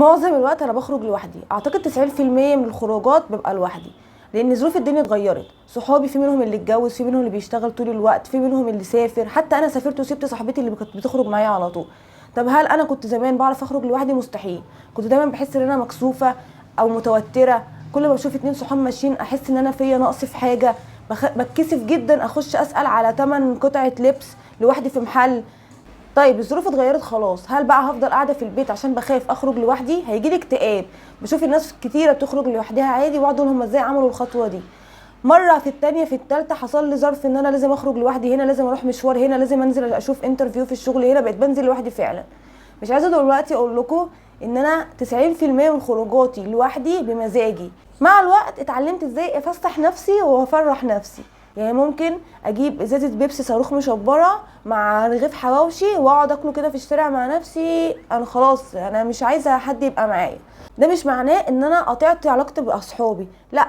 معظم الوقت انا بخرج لوحدي، اعتقد 90% من الخروجات ببقى لوحدي، لان ظروف الدنيا اتغيرت. صحابي في منهم اللي اتجوز، في منهم اللي بيشتغل طول الوقت، في منهم اللي سافر، حتى انا سافرت وسبت صاحبتي اللي كانت بتخرج معايا على طول. طب هل انا كنت زمان بعرف اخرج لوحدي؟ مستحيل. كنت دايما بحس ان انا مكسوفه او متوتره، كل ما بشوف 2 صحاب ماشيين احس ان انا فيا نقص في حاجه. بتكسف جدا اخش اسال على تمن قطعه لبس لوحدي في محل. طيب الظروف اتغيرت خلاص، هل بقى هفضل قاعده في البيت عشان بخاف اخرج لوحدي؟ هيجيلي اكتئاب. بشوف الناس كتيره بتخرج لوحدها عادي، واقعد اقول هم ازاي عملوا الخطوه دي. مره في التانية في التالتة حصل لي ظرف ان انا لازم اخرج لوحدي، هنا لازم اروح مشوار، هنا لازم انزل اشوف انترفيو في الشغل، هنا بقيت بنزل لوحدي فعلا. مش عايزه دلوقتي اقول لكم ان انا 90% من خروجاتي لوحدي بمزاجي. مع الوقت اتعلمت ازاي افسح نفسي وافرح نفسي. يعني ممكن اجيب ازازه بيبسي صاروخ مشبره مع رغيف حواوشي واقعد اكله كده في الشارع مع نفسي، انا خلاص انا مش عايزه حد يبقى معايا. ده مش معناه ان انا قطعت علاقتي باصحابي، لا.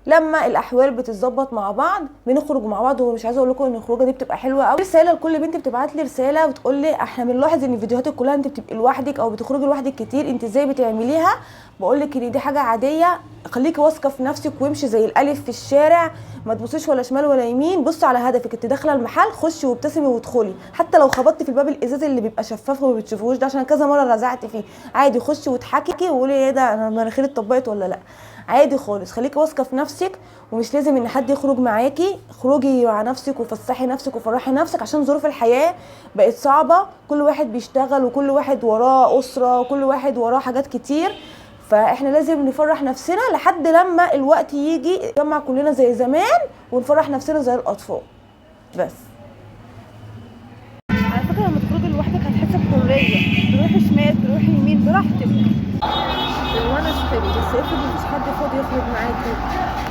لما الاحوال بتتظبط مع بعض بنخرج مع بعض، ومش عايزه اقول لكم ان الخروجه دي بتبقى حلوه قوي. رساله لكل بنت بتبعت لي رساله بتقول لي احنا بنلاحظ ان فيديوهاتك كلها انت بتبقي لوحدك او بتخرجي لوحدك كتير، انت ازاي بتعمليها؟ بقول لك ان دي حاجه عاديه، خليكي واثقه في نفسك وامشي زي الالف في الشارع، ما تبصيش ولا شمال ولا يمين، بصي على هدفك. انت داخله المحل خشي وابتسمي وادخلي، حتى لو خبطتي في الباب الازاز اللي بيبقى شفاف وما بتشوفوش ده، عشان كذا مره رزعت فيه، عادي خشي واضحكي وقولي ايه ده، انا مناخيري اتطبقت ولا لا؟ عادي خالص. خليكي واثقه في نفسك، ومش لازم ان حد يخرج معاكي، خروجي مع نفسك وفسحي نفسك وفرحي نفسك، عشان ظروف الحياه بقت صعبه، كل واحد بيشتغل وكل واحد وراه اسره وكل واحد وراه حاجات كتير. فاحنا لازم نفرح نفسنا لحد لما الوقت يجي نجمع كلنا زي زمان ونفرح نفسنا زي الاطفال. بس على فكره لما تخرجي لوحدك هتحسي بحريه، تروحي شمال تروحي يمين براحتك، الونس حلو، بس افرض مفيش حد فاضي يخرج معاكي.